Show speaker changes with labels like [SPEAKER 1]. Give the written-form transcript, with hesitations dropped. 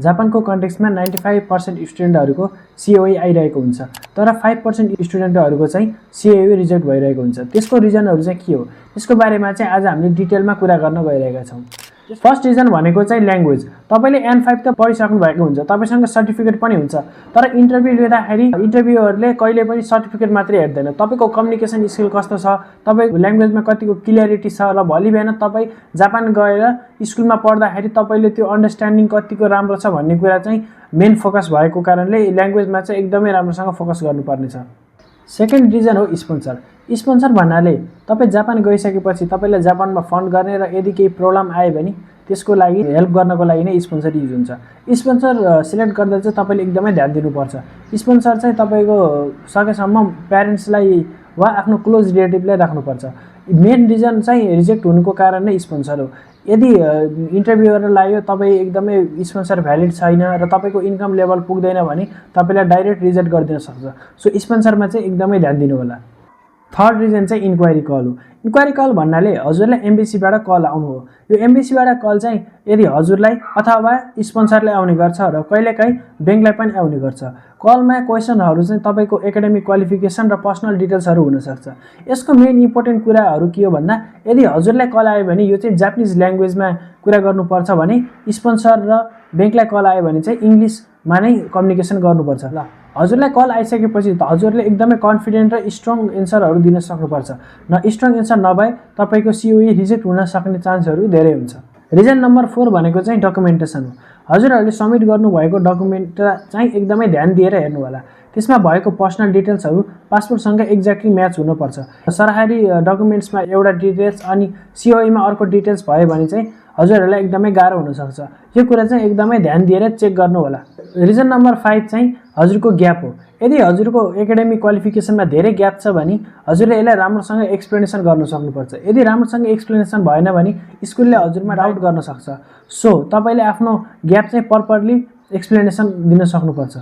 [SPEAKER 1] जापानको कन्टेक्स्टमा 95% स्टुडेन्टहरूको COE आइरहेको हुन्छ, तर 5% स्टुडेन्टहरूको चाहिँ COE रिजेक्ट भइरहेको हुन्छ। त्यसको रिजनहरू चाहिँ के हो, त्यसको बारेमा चाहिँ आज हामीले डिटेलमा कुरा गर्न गइरहेका छौँ। फर्स्ट रिजन भनेको चाहिँ ल्याङ्ग्वेज। तपाईँले N5 त पढिसक्नु भएको हुन्छ, तपाईँसँग सर्टिफिकेट पनि हुन्छ, तर इन्टरभ्यू लिँदाखेरि इन्टरभ्युअरले कहिले पनि सर्टिफिकेट मात्रै हेर्दैन, तपाईँको कम्युनिकेसन स्किल कस्तो छ, तपाईँको ल्याङ्ग्वेजमा कतिको क्लियरिटी छ। र भोलि बिहान तपाईँ जापान गएर स्कुलमा पढ्दाखेरि तपाईँले त्यो अन्डरस्ट्यान्डिङ कतिको राम्रो छ भन्ने कुरा चाहिँ मेन फोकस भएको कारणले ल्याङ्ग्वेजमा चाहिँ एकदमै राम्रोसँग फोकस गर्नुपर्ने छ। सेकेन्ड रिजन हो स्पोन्सर। स्पोन्सर भन्नाले तपाईँ जापान गइसकेपछि तपाईँलाई जापानमा फन्ड गर्ने र यदि केही प्रब्लम आयो भने त्यसको लागि हेल्प गर्नको लागि नै स्पोन्सर युज हुन्छ। स्पोन्सर सिलेक्ट गर्दा चाहिँ तपाईँले एकदमै ध्यान दिनुपर्छ। स्पोन्सर चाहिँ तपाईँको सकेसम्म प्यारेन्ट्सलाई वा आफ्नो क्लोज रिलेटिभलाई राख्नुपर्छ। मेन रिजन चाहिँ रिजेक्ट हुनुको कारण नै स्पोन्सर हो। यदि इन्टरभ्युअर लाग्यो तपाईँ एकदमै स्पोन्सर भ्यालिड छैन र तपाईँको इन्कम लेभल पुग्दैन भने तपाईँलाई डाइरेक्ट रिजेक्ट गरिदिन सक्छ। सो स्पोन्सरमा चाहिँ एकदमै ध्यान दिनु होला। थर्ड रिजन चाहिँ इन्क्वायरी कल हो। इन्क्वायरी कल भन्नाले हजुरलाई एम्बेसीबाट कल आउनु हो। यो एम्बेसीबाट कल चाहिँ यदि हजुरलाई अथवा स्पोन्सरलाई आउने गर्छ र कहिलेकाहीँ ब्याङ्कलाई पनि आउने गर्छ। कलमा क्वेसनहरू चाहिँ तपाईँको एकाडेमिक क्वालिफिकेसन र पर्सनल डिटेल्सहरू हुनसक्छ। यसको मेन इम्पोर्टेन्ट कुराहरू के हो भन्दा यदि हजुरलाई कल आयो भने यो चाहिँ जापानिज ल्याङ्ग्वेजमा कुरा गर्नुपर्छ भने स्पोन्सर र ब्याङ्कलाई कल आयो भने चाहिँ इङ्ग्लिसमा नै कम्युनिकेसन गर्नुपर्छ। ल हजुरलाई कल आइसकेपछि त हजुरले एकदमै कन्फिडेन्ट र स्ट्रङ एन्सरहरू दिन सक्नुपर्छ। न स्ट्रङ एन्सर नभए तपाईँको COE रिजेक्ट हुन सक्ने चान्सहरू धेरै हुन्छ। रिजन नम्बर 4 भनेको चाहिँ डकुमेन्टेसन हो। हजुरहरूले सबमिट गर्नुभएको डकुमेन्ट चाहिँ एकदमै ध्यान दिएर हेर्नु होला। त्यसमा भएको पर्सनल डिटेल्सहरू पासपोर्टसँग एक्ज्याक्टली म्याच हुनुपर्छ। सरकारी डकुमेन्ट्समा एउटा डिटेल्स अनि COE मा अर्को डिटेल्स भयो भने चाहिँ हजुरहरूलाई एकदमै गाह्रो हुनसक्छ। यो कुरा चाहिँ एकदमै ध्यान दिएर चेक गर्नु होला। रिजन नम्बर 5 चाहिँ हजुरको ग्याप हो। यदि हजुरको एकाडेमिक क्वालिफिकेसनमा धेरै ग्याप छ भने हजुरले यसलाई राम्रोसँग एक्सप्लेनेसन गर्न सक्नुपर्छ। यदि राम्रोसँग एक्सप्लेनेसन भएन भने स्कुलले हजुरमा डाउट गर्न सक्छ। सो तपाईँले आफ्नो ग्याप चाहिँ प्रपरली एक्सप्लेनेसन दिन सक्नुपर्छ।